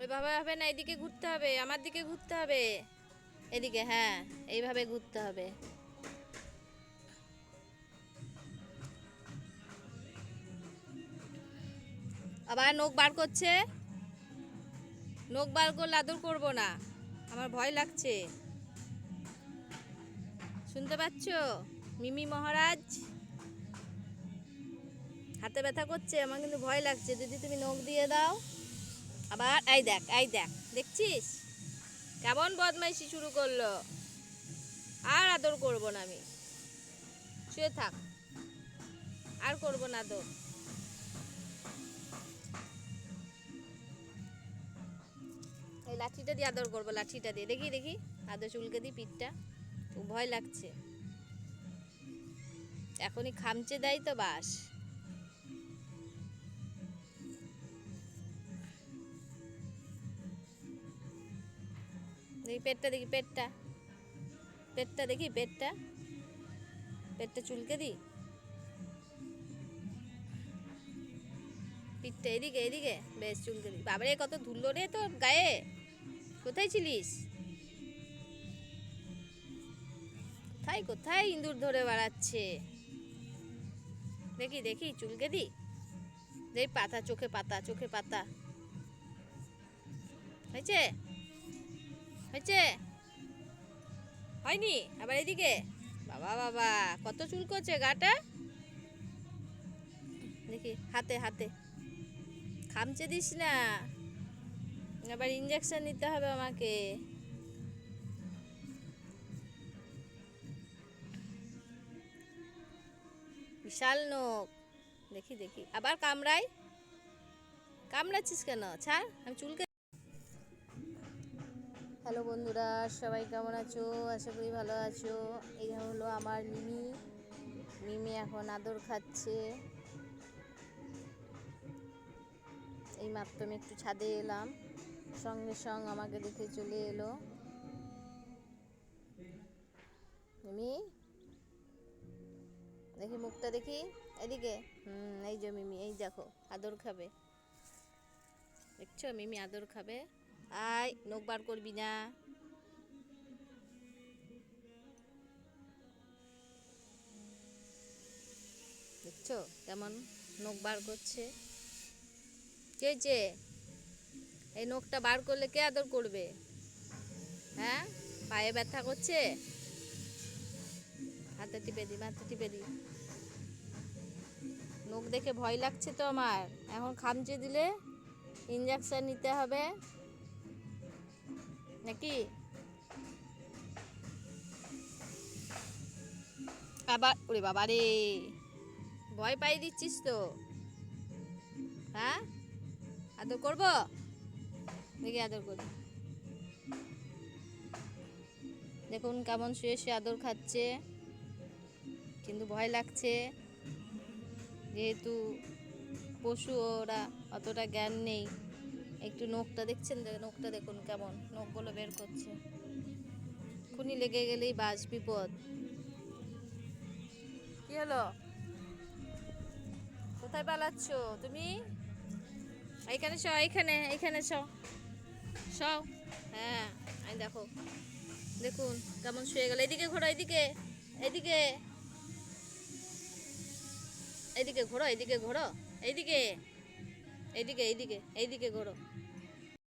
ওইভাবে হবে না, এদিকে ঘুরতে হবে, আমার দিকে ঘুরতে হবে, এদিকে, হ্যাঁ এইভাবে ঘুরতে হবে। আবার নখ বার করছে, নখ বার করলে আদর করবো না, আমার ভয় লাগছে। শুনতে পাচ্ছ মিমি মহারাজ? হাতে ব্যথা করছে, আমার কিন্তু ভয় লাগছে। যদি তুমি নখ দিয়ে দাও আবার। এই দেখ, এই দেখ, দেখছিস কেমন বদমাইশি শুরু করলো। আর আদর করবো না আমি, শুয়ে থাক, আর করবো না আদর। এই লাঠিটা দিয়ে আদর করবো, লাঠিটা দিয়ে। দেখি দেখি, আদর চুলকে দিই পিঠটা, ভয় লাগছে। এখনই খামচে দেয় তো বাস। দেখি পেটটা, দেখি পেটটা, পেটটা দেখি, পেটটা, পেটটা চুলকে দিই, পিঠটা এদিকে এদিকে, বেশ চুলকে দিই। বাবারে কত ধুলো রে তোর গায়ে, কোথায় ছিলিস? কোথায় কোথায় ইঁদুর ধরে বেড়াচ্ছে। দেখি দেখি, চুলকে দিই, দেখি পাতা, চোখে পাতা, চোখে পাতা। হয়েছে হয়েছে, হয়নি? আবার এদিকে, বাবা বাবা কত চুল করছে গাটা। দেখি হাতে, হাতে খামচে দিস না, আবার ইঞ্জেকশন নিতে হবে আমাকে। বিশাল নখ, দেখি দেখি, আবার কামড়াই, কামড়াচ্ছিস কেন? ছাড়, আমি চুলকে। হ্যালো বন্ধুরা, সবাই কেমন আছো? আশা করি ভালো আছো। এই হলো আমার মিমি। মিমি এখন আদর খাচ্ছে। এই মাত্র আমি একটু ছাদে এলাম, সঙ্গে সঙ্গে আমাকে দেখে চলে এলো। মিমি দেখি মুখটা দেখি, এদিকে। এই যে মিমি, এই দেখো আদর খাবে, দেখছো মিমি আদর খাবে। আয়, নখ বার করবি না। দেখছো কেমন নখ বার করছে? কে হয়েছে? এই নখটা বার করলে কে আদর করবে? হ্যাঁ, পায়ে ব্যথা করছে, হাতে টিপে দি, হাতে টিপে দি। নখ দেখে ভয় লাগছে তো আমার, এখন খামচে দিলে ইঞ্জেকশন নিতে হবে নাকি? আবার ওরে বাবা রে, ভয় পাই দিচ্ছিস তো। হ্যাঁ, আদর করবো, দেখি আদর করি। দেখুন কেমন শুয়ে শুয়ে আদর খাচ্ছে, কিন্তু ভয় লাগছে, যেহেতু পশু ওরা, অতটা জ্ঞান নেই। একটু নখটা দেখছেন, নখটা দেখুন কেমন, নখগুলো বের করছে। খুনি লেগে গেলেই বাস বিপদ। কি হলো? কোথায় পালাচ্ছ তুমি? এইখানে সও, এইখানে, এইখানে সও, সও। হ্যাঁ, এই দেখো, দেখুন কেমন শুয়ে গেল। এদিকে ঘোরো, এদিকে, এদিকে, এদিকে ঘোরো, এদিকে ঘোরো, এইদিকে, এইদিকে, এইদিকে, এইদিকে ঘোরো।